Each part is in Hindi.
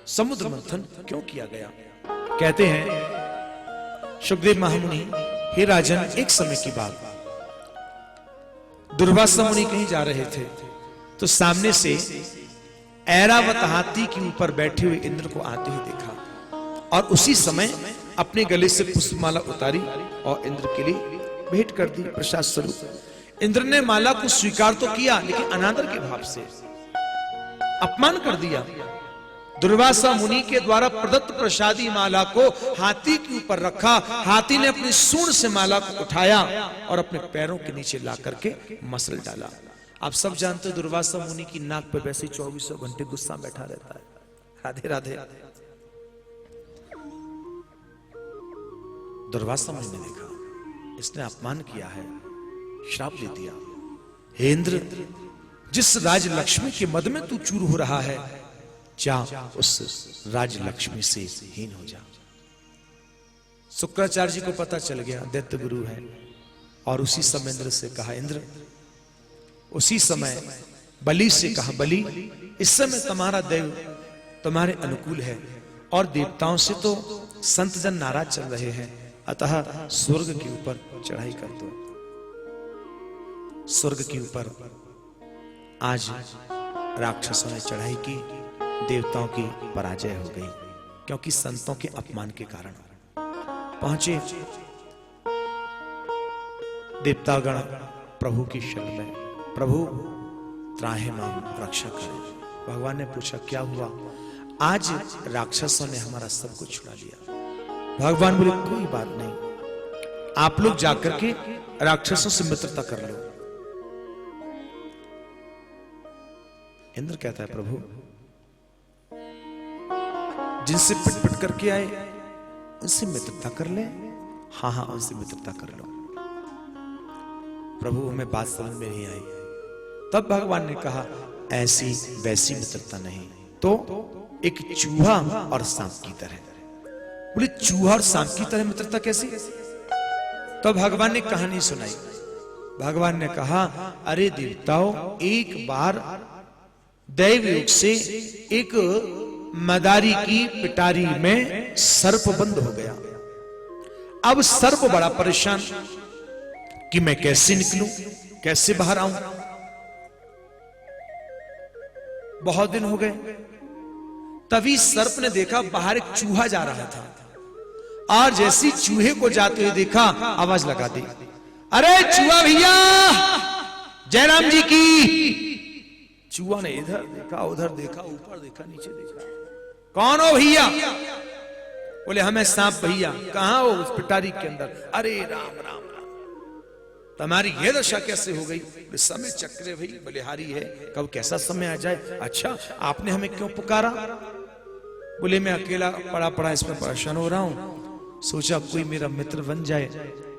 समुद्र मंथन क्यों किया गया। कहते हैं सुखदेव महामुनि, हे राजन, एक समय की बात, दुर्वासा मुनि कहीं जा रहे थे तो सामने से ऐरावत हाथी के ऊपर बैठे हुए इंद्र को आते ही देखा और उसी समय अपने गले से पुष्पमाला उतारी और इंद्र के लिए भेंट कर दी प्रसाद स्वरूप। इंद्र ने माला को स्वीकार तो किया लेकिन अनादर के भाव से अपमान कर दिया। दुर्वासा मुनि के द्वारा प्रदत्त प्रसादी माला को हाथी के ऊपर रखा। हाथी ने अपनी सूंड से माला को उठाया और अपने पैरों के नीचे ला करके मसल डाला। आप सब जानते हो दुर्वासा मुनि की नाक पे वैसे 24 घंटे गुस्सा बैठा रहता है। राधे राधे। दुर्वासा मुनि ने देखा इसने अपमान किया है, श्राप दे दिया। हे इंद्र, जिस राज लक्ष्मी के मद में तू चूर हो रहा है, जा उस राज लक्ष्मी से हीन हो जा। शुक्राचार्य जी को पता चल गया दैत्य गुरु है और उसी समय इंद्र से कहा, इंद्र, उसी समय बलि से कहा, बलि, इस समय तुम्हारा देव तुम्हारे अनुकूल है और देवताओं से तो संत जन नाराज चल रहे हैं, अतः स्वर्ग के ऊपर चढ़ाई कर दो। स्वर्ग के ऊपर आज राक्षसों ने चढ़ाई की, देवताओं की पराजय हो गई क्योंकि संतों के अपमान के कारण। पहुंचे देवतागण प्रभु की शरण में, प्रभु त्राहि माम, रक्षा करें। भगवान ने पूछा क्या हुआ? आज राक्षसों ने हमारा सब कुछ छुड़ा लिया। भगवान बोले कोई बात नहीं, आप लोग जाकर के राक्षसों से मित्रता कर लो। इंद्र कहता है प्रभु, जिनसे पिट पिट करके आए उनसे मित्रता कर ले। हाँ हाँ, उनसे मित्रता कर लो। प्रभु हमें बात समझ में नहीं आई। तब भगवान ने कहा ऐसी वैसी मित्रता नहीं, तो एक चूहा और सांप की तरह। बोले चूहा और सांप की तरह मित्रता कैसी? तो भगवान ने कहानी सुनाई। भगवान ने कहा, अरे देवताओं, एक बार दैव योग से एक मदारी की पिटारी में सर्प बंद हो गया। अब सर्प बड़ा परेशान कि मैं कैसे निकलूं, कैसे बाहर आऊं। बहुत दिन हो गए। तभी सर्प ने देखा बाहर एक चूहा जा रहा था और जैसी चूहे को जाते हुए देखा, आवाज लगा दी, अरे चूहा भैया, जयराम जी की। चूहा ने इधर देखा, उधर देखा, ऊपर देखा, नीचे देखा, कौन हो भैया? बोले हमें सांप भैया। कहां हो? उस पिटारी के अंदर। अरे राम राम राम, तुम्हारी यह दशा कैसे हो गई? समय चक्र भाई बलिहारी है, कब कैसा समय आ जाए। अच्छा, आपने हमें क्यों पुकारा? बोले मैं अकेला पड़ा पड़ा इसमें परेशान हो रहा हूं, सोचा कोई मेरा मित्र बन जाए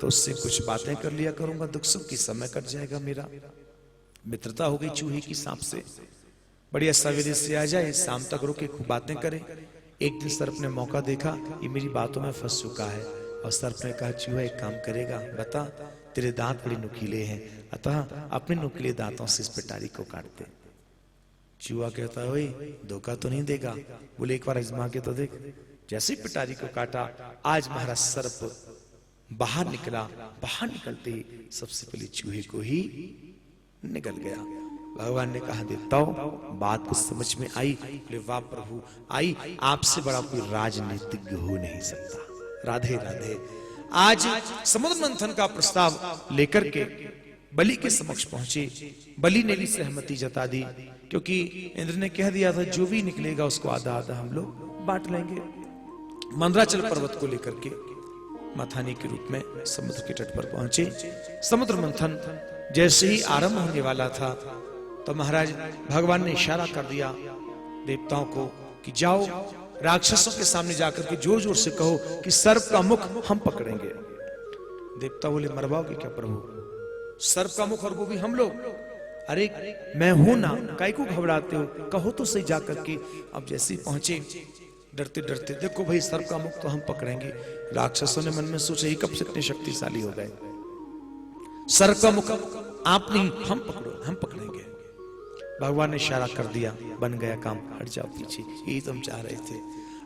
तो उससे कुछ बातें कर लिया करूंगा, दुख सुख की समय कट जाएगा मेरा। मित्रता हो गई चूहे की सांप से। बढ़िया सवेरे से आ जाए, शाम तक रुके, खूब बातें करे। एक दिन सर्प ने मौका देखा, ये मेरी बातों में फंस चुका है, और सर्प ने कहा चूहा एक काम करेगा, बता, तेरे दांत बड़े नुकीले हैं, अतः अपने नुकीले दांतों से इस पिटारी को काट दे। चूहा कहता है ओए, धोखा तो नहीं देगा? बोले एक बार आजमा के तो देख। जैसे ही पिटारी को काटा, आज महाराज सर्प बाहर निकला। बाहर निकलते ही सबसे पहले चूहे को ही निकल गया। भगवान ने कहा देवताओं, बात कुछ समझ में आई? बोले वाह प्रभु, आई। आपसे बड़ा कोई राजनीतिज्ञ हो नहीं सकता। राधे राधे। आज समुद्र मंथन का प्रस्ताव लेकर के बलि के समक्ष पहुंचे। बलि ने भी सहमति जता दी, क्योंकि इंद्र ने कह दिया था जो भी निकलेगा उसको आधा आधा हम लोग बांट लेंगे। मंदराचल पर्वत को लेकर के मथानी के रूप में समुद्र के तट पर पहुंचे। समुद्र मंथन जैसे ही आरंभ होने वाला था तो महाराज भगवान ने इशारा कर दिया देवताओं को कि जाओ राक्षसों के सामने जाकर के जोर जोर से कहो कि सर्प का मुख हम पकड़ेंगे। देवता बोले मरवाओगे क्या प्रभु? सर्प का मुख और वो भी हम लोग? अरे मैं हूं ना, काहे को घबराते हो, कहो तो सही जाकर के। अब जैसे ही पहुंचे डरते डरते, देखो भाई सर्प का मुख तो हम पकड़ेंगे। राक्षसों ने मन में सोचा ही कब से इतने शक्तिशाली हो गए, सर्प का मुख आप नहीं, हम पकड़ो, हम पकड़ेंगे। भगवान ने इशारा कर दिया, बन गया काम, हट जाओ पीछे, यही तुम चाह रहे थे।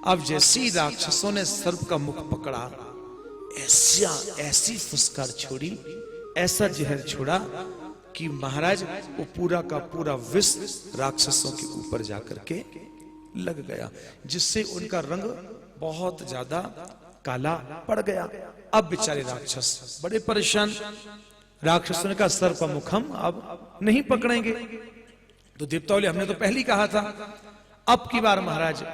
अब जैसे ही राक्षसों ने सर्प का मुख पकड़ा, ऐसी फुसकार छोड़ी, ऐसा जहर छोड़ा कि महाराज वो पूरा का पूरा विष राक्षसों के ऊपर जाकर के लग गया, जिससे उनका रंग बहुत ज्यादा काला पड़ गया। अब बेचारे राक्षस बड़े परेशान। राक्षसों ने कहा सर्प मुख हम अब नहीं पकड़ेंगे। तो देवताओं ने हमने तो पहले ही कहा था। अब की बार महाराज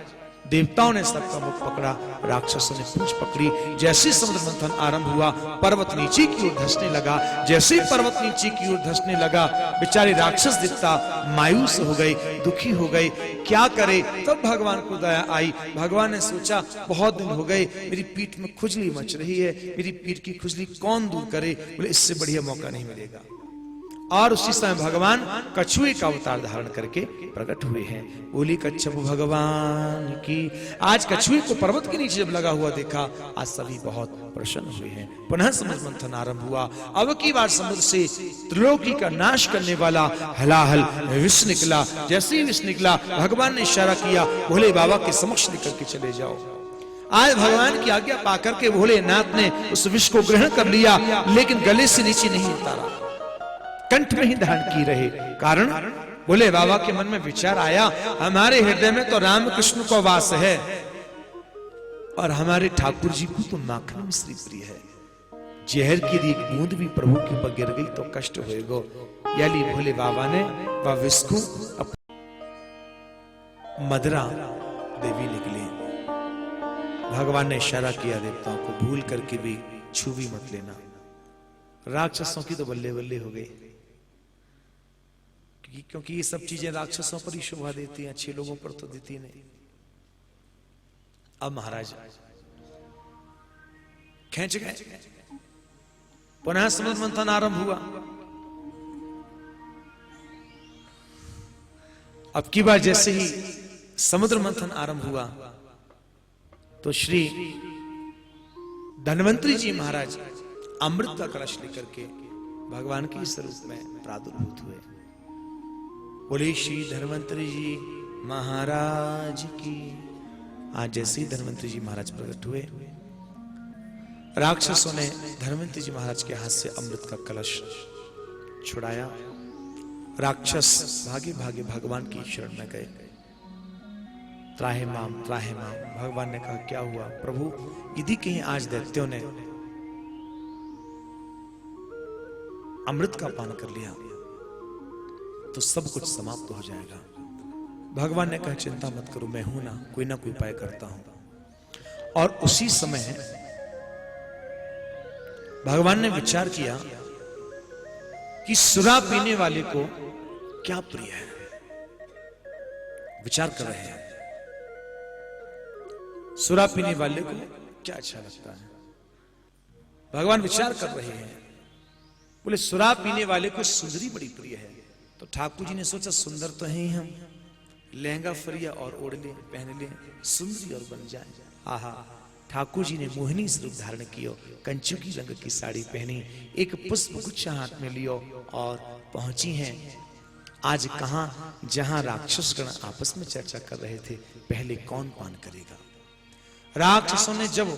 देवताओं ने सर्प का मुख पकड़ा, राक्षसों ने पूंछ पकड़ी। जैसे समुद्र मंथन आरंभ हुआ, पर्वत नीचे की ओर धंसने लगा। जैसे पर्वत नीचे की ओर धंसने लगा, बेचारे राक्षस देवता मायूस हो गए, दुखी हो गए, क्या करे। तब भगवान को दया आई। भगवान ने सोचा बहुत दिन हो गए, मेरी पीठ में खुजली मच रही है, मेरी पीठ की खुजली कौन दूर करे। बोले इससे बढ़िया मौका नहीं मिलेगा। और उसी समय भगवान कछुए का अवतार धारण करके प्रकट हुए हैं। बोली कच्छप भगवान की। आज कछुए को पर्वत के नीचे जब लगा हुआ देखा, आज सभी बहुत प्रसन्न हुए हैं। पुनः समुद्र मंथन आरंभ हुआ। अब की बार समुद्र से त्रिलोकी का नाश करने वाला हलाहल विष निकला। जैसे ही विष निकला, भगवान ने इशारा किया, भोले बाबा के समक्ष निकल के चले जाओ। आज भगवान की आज्ञा पाकर के भोलेनाथ ने उस विष को ग्रहण कर लिया, लेकिन गले से नीचे नहीं उतारा, कंठ में ही धारण की रहे। कारण बोले बाबा के मन में विचार आया, हमारे हृदय में तो राम कृष्ण का वास है और हमारे ठाकुर जी को तो माखन मिश्री प्रिय है। जहर की एक बूंद भी प्रभु के ऊपर गिर गई तो कष्ट होएगा। यानी भोले बाबा ने वह विष को मदरा देवी निकली। भगवान ने इशारा किया देवताओं को, भूल करके भी छू भी मत लेना। राक्षसों की तो बल्ले बल्ले हो गई, क्योंकि ये सब चीजें राक्षसों पर ही शोभा देती हैं, अच्छे लोगों पर तो देती नहीं। अब महाराज खींच गए। पुनः समुद्र मंथन आरंभ हुआ। अब की बार जैसे ही समुद्र मंथन आरंभ हुआ तो श्री धन्वंतरी जी महाराज अमृत का कलश लेकर के भगवान के स्वरूप में प्रादुर्भूत हुए। बोले श्री धन्वंतरी जी महाराज की। आज जैसे ही धन्वंतरी जी महाराज प्रकट हुए, राक्षसों ने धन्वंतरी जी महाराज के हाथ से अमृत का कलश छुड़ाया। राक्षस भागे भागे भगवान की शरण में गए। त्राहे माम त्राहे माम। भगवान ने कहा क्या हुआ प्रभु, यदि कहीं आज दैत्यों ने अमृत का पान कर लिया तो सब कुछ समाप्त हो जाएगा। भगवान ने कहा चिंता मत करो, मैं हूं ना कोई उपाय करता हूं। और उसी समय भगवान ने विचार किया कि शराब पीने वाले को क्या प्रिय है। विचार कर रहे हैं शराब पीने वाले को क्या अच्छा लगता है। भगवान विचार कर रहे हैं। बोले शराब पीने वाले को सुंदरी बड़ी प्रिय है। तो ठाकुर जी ने सोचा सुंदर तो है ही हम, लहंगा फरिया और ओढ़ ले, पहन ले, सुंदरी और बन जाए। आहा, ठाकुर जी ने मोहिनी स्वरूप धारण कियो, कंचुकी रंग की साड़ी पहनी, एक पुष्प गुच्छा हाथ में लियो और पहुंची हैं आज कहां, जहां राक्षस गण आपस में चर्चा कर रहे थे पहले कौन पान करेगा। राक्षसों ने जब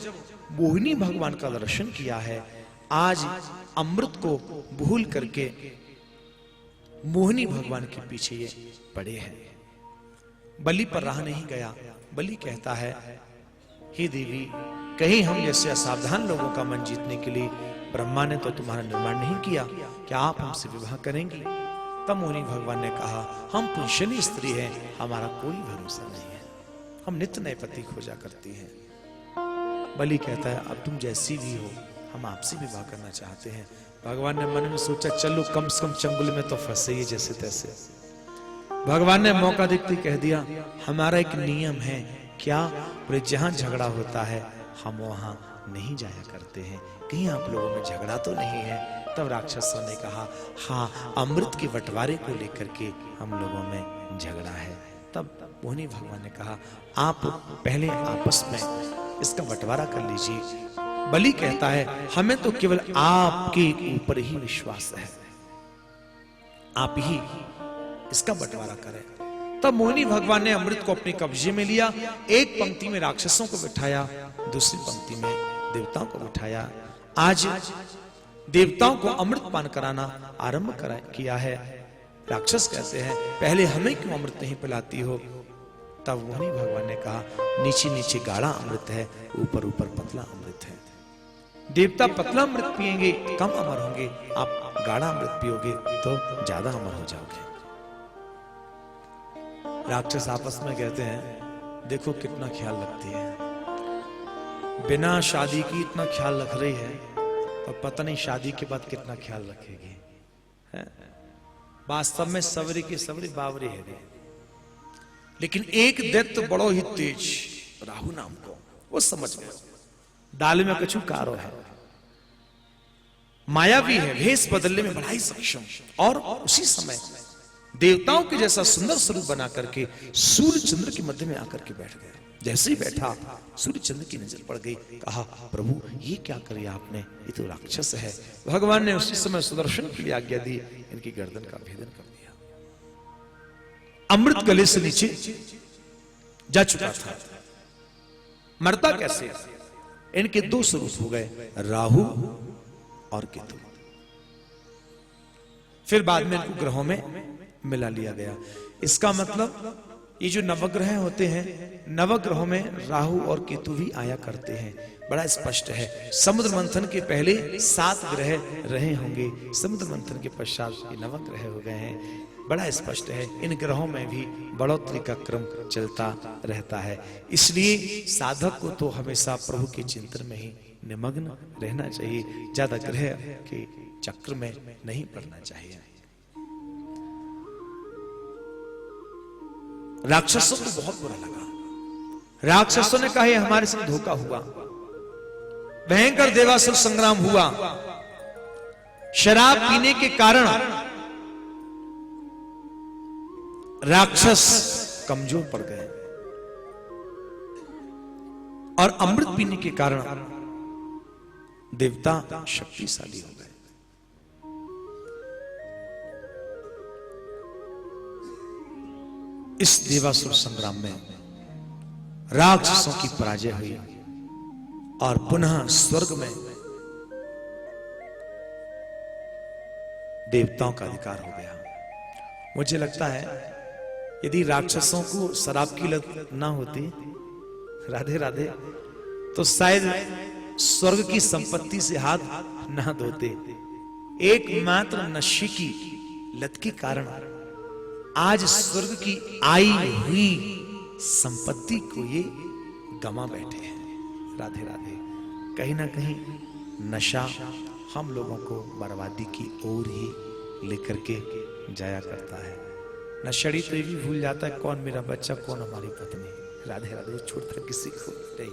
मोहिनी भगवान का दर्शन किया है, आज अमृत को भूल करके मोहिनी भगवान के पीछे ये पड़े हैं। बलि पर रहा नहीं गया। बलि कहता है हे देवी, कहीं हम जैसे असावधान लोगों का मन जीतने के लिए ब्रह्मा ने तो तुम्हारा निर्माण नहीं किया, क्या आप हमसे विवाह करेंगी। तब मोहिनी भगवान ने कहा हम पुंसनी स्त्री हैं, हमारा कोई भरोसा नहीं है, हम नित्य नए पति खोजा करती हैं। बलि कहता है अब तुम जैसी भी हो, हम आपसे विवाह करना चाहते हैं। भगवान ने मन में सोचा चलो कम से कम चंगुल में तो फंसे ही जैसे तैसे। भगवान ने मौका देखते कह दिया हमारा एक नियम है। क्या? बोले जहां झगड़ा होता है हम वहां नहीं जाया करते हैं, कहीं आप लोगों में झगड़ा तो नहीं है। तब राक्षसों ने कहा हाँ, अमृत के बंटवारे को लेकर के हम लोगों में झगड़ा है। तब मोहिनी भगवान ने कहा आप पहले आपस में इसका बंटवारा कर लीजिए। बलि कहता है हमें तो केवल आपके ऊपर ही विश्वास है, आप ही इसका बंटवारा करें। तब मोहिनी भगवान ने अमृत को अपने कब्जे में लिया। एक पंक्ति में राक्षसों को बिठाया, दूसरी पंक्ति में देवताओं को बिठाया। आज देवताओं को अमृत पान कराना आरंभ किया है। राक्षस कहते हैं पहले हमें क्यों अमृत नहीं पिलाती हो? तब मोहिनी भगवान ने कहा नीचे नीचे गाढ़ा अमृत है, ऊपर ऊपर पतला अमृत है। देवता पतला अमृत पिएंगे कम अमर होंगे, आप गाढ़ा अमृत पियोगे तो ज्यादा अमर हो जाओगे। राक्षस आपस में कहते हैं देखो कितना ख्याल रखती है, बिना शादी की इतना ख्याल रख रही है और पता नहीं शादी के बाद कितना ख्याल रखेगी। वास्तव में सवरी की सवरी बावरी है। लेकिन एक दैत्य बड़ो ही तेज राहु नाम को वो समझ गया, डाल में कछु कारो है, मायावी है, भेष बदलने में बड़ा ही सक्षम। और उसी समय देवताओं के जैसा सुंदर स्वरूप बना करके सूर्य चंद्र के मध्य में आकर के बैठ गया। जैसे ही बैठा सूर्य चंद्र की नजर पड़ गई। कहा प्रभु ये क्या किया आपने, ये तो राक्षस है। भगवान ने उसी समय सुदर्शन के लिए आज्ञा दी, इनकी गर्दन का भेदन कर दिया। अमृत गले से नीचे जा चुका था। मरता कैसे? इनके दो स्वरूप हो गए, राहु और केतु। फिर बाद में इनको ग्रहों में मिला लिया गया। इसका मतलब ये जो नवग्रह होते हैं, नवग्रहों में राहु और केतु भी आया करते हैं। बड़ा स्पष्ट है। समुद्र मंथन के पहले 7 ग्रह रहे होंगे, समुद्र मंथन के पश्चात ये नवग्रह हो गए हैं। बड़ा स्पष्ट है। इन ग्रहों में भी बढ़ोतरी का क्रम चलता रहता है। इसलिए साधक को तो हमेशा प्रभु के चिंतन में ही निमग्न रहना चाहिए, ज्यादा ग्रह के चक्र में नहीं पड़ना चाहिए। राक्षसों को बहुत बुरा लगा। राक्षसों ने कहा हमारे साथ धोखा हुआ, भयंकर देवासुर संग्राम हुआ। शराब पीने के कारण राक्षस कमजोर पड़ गए और अमृत पीने के कारण देवता शक्तिशाली हो गए। इस देवासुर संग्राम में राक्षसों की पराजय हुई और पुनः स्वर्ग में देवताओं का अधिकार हो गया। मुझे लगता है यदि राक्षसों को शराब की लत ना होती, राधे राधे, तो शायद स्वर्ग की संपत्ति से हाथ ना धोते। एकमात्र नशे की लत के कारण आज स्वर्ग की आई हुई संपत्ति को ये गमा बैठे हैं। राधे राधे। कहीं ना कहीं नशा हम लोगों को बर्बादी की ओर ही लेकर के जाया करता है। नशेड़ी तो ये भी भूल जाता है कौन मेरा बच्चा, कौन हमारी पत्नी। राधे राधे। छोड़ता किसी को नहीं।